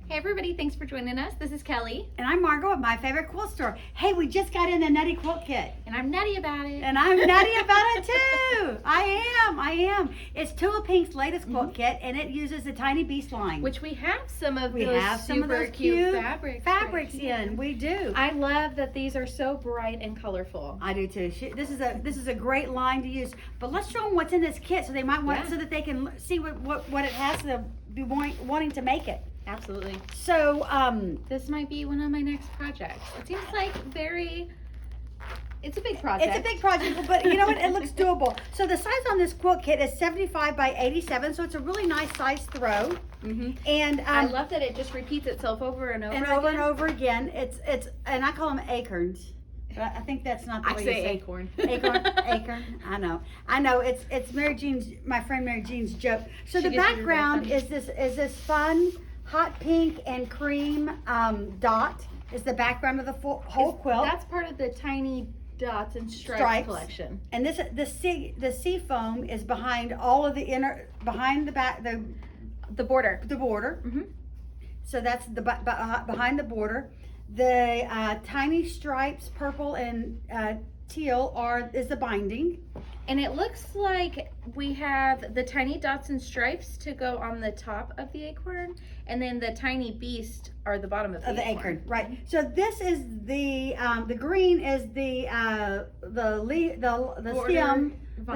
Hey everybody, thanks for joining us. This is Kelly. And I'm Margot at My Favorite Quilt Store. Hey, we just got in the Nutty Quilt Kit. And I'm nutty about it. And I'm nutty about it too. I am. It's Tula Pink's latest quilt kit, and it uses the Tiny Beast line. Which we have some of those super cute fabrics right in. We do. I love that these are so bright and colorful. I do too. This is a great line to use. But let's show them what's in this kit so they might want so that they can see what it has to be wanting to make it. Absolutely. So this might be one of my next projects. It seems like it's a big project. It's a big project, but you know what? It looks doable. So the size on this quilt kit is 75 by 87, so it's a really nice size throw. And I love that it just repeats itself over and over and over again. It's and I call them acorns. But I think that's not the way you say acorn. Acorn. I know. It's my friend Mary Jean's joke. So the background is this fun hot pink and cream dot is the background of the whole quilt. That's part of the Tiny Dots and Stripes collection. And the sea foam is behind all of behind the border. So that's behind the border. The tiny stripes, purple and teal, is the binding. And it looks like we have the tiny dots and stripes to go on the top of the acorn, and then the tiny beast are the bottom of the acorn. Right. So this is the green is the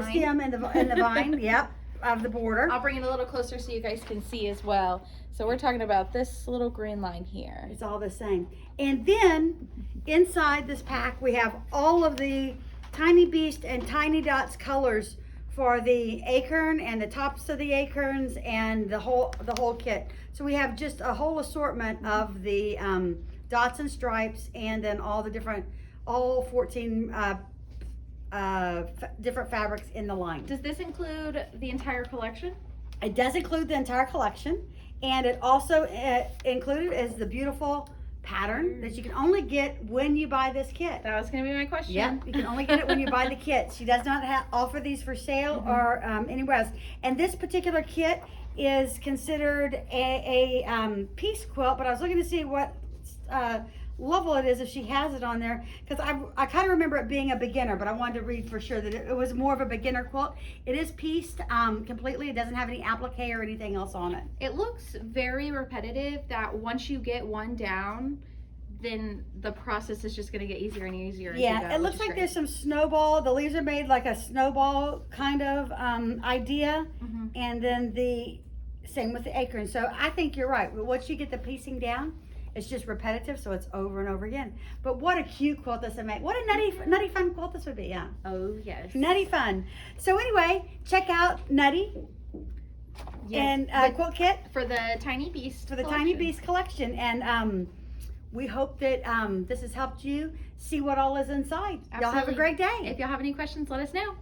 stem and the vine. Yep, of the border. I'll bring it a little closer so you guys can see as well. So we're talking about this little green line here. It's all the same. And then inside this pack we have all of the Tiny Beast and Tiny Dots colors for the acorn and the tops of the acorns and the whole kit. So we have just a whole assortment of the dots and stripes, and then all 14 different fabrics in the line. Does this include the entire collection? It does include the entire collection, and it also included is the beautiful pattern that you can only get when you buy this kit. That was going to be my question. Yeah, you can only get it when you buy the kit. She does not offer these for sale or anywhere else. And this particular kit is considered a piece quilt, but I was looking to see what level it is if she has it on there, because I kind of remember it being a beginner, but I wanted to read for sure that it was more of a beginner quilt. It is pieced completely. It doesn't have any applique or anything else on it. It looks very repetitive, that once you get one down, then the process is just going to get easier and easier. Yeah, it looks like there's some snowball. The leaves are made like a snowball kind of idea, and then the same with the acorn. So I think you're right. Once you get the piecing down, it's just repetitive, so it's over and over again. But what a cute quilt this would make. What a nutty fun quilt this would be, yeah. Oh, yes. Nutty fun. So anyway, check out Nutty and Quilt Kit. For the Tiny Beast For the Tiny Beast collection. And we hope that this has helped you see what all is inside. Absolutely. Y'all have a great day. If y'all have any questions, let us know.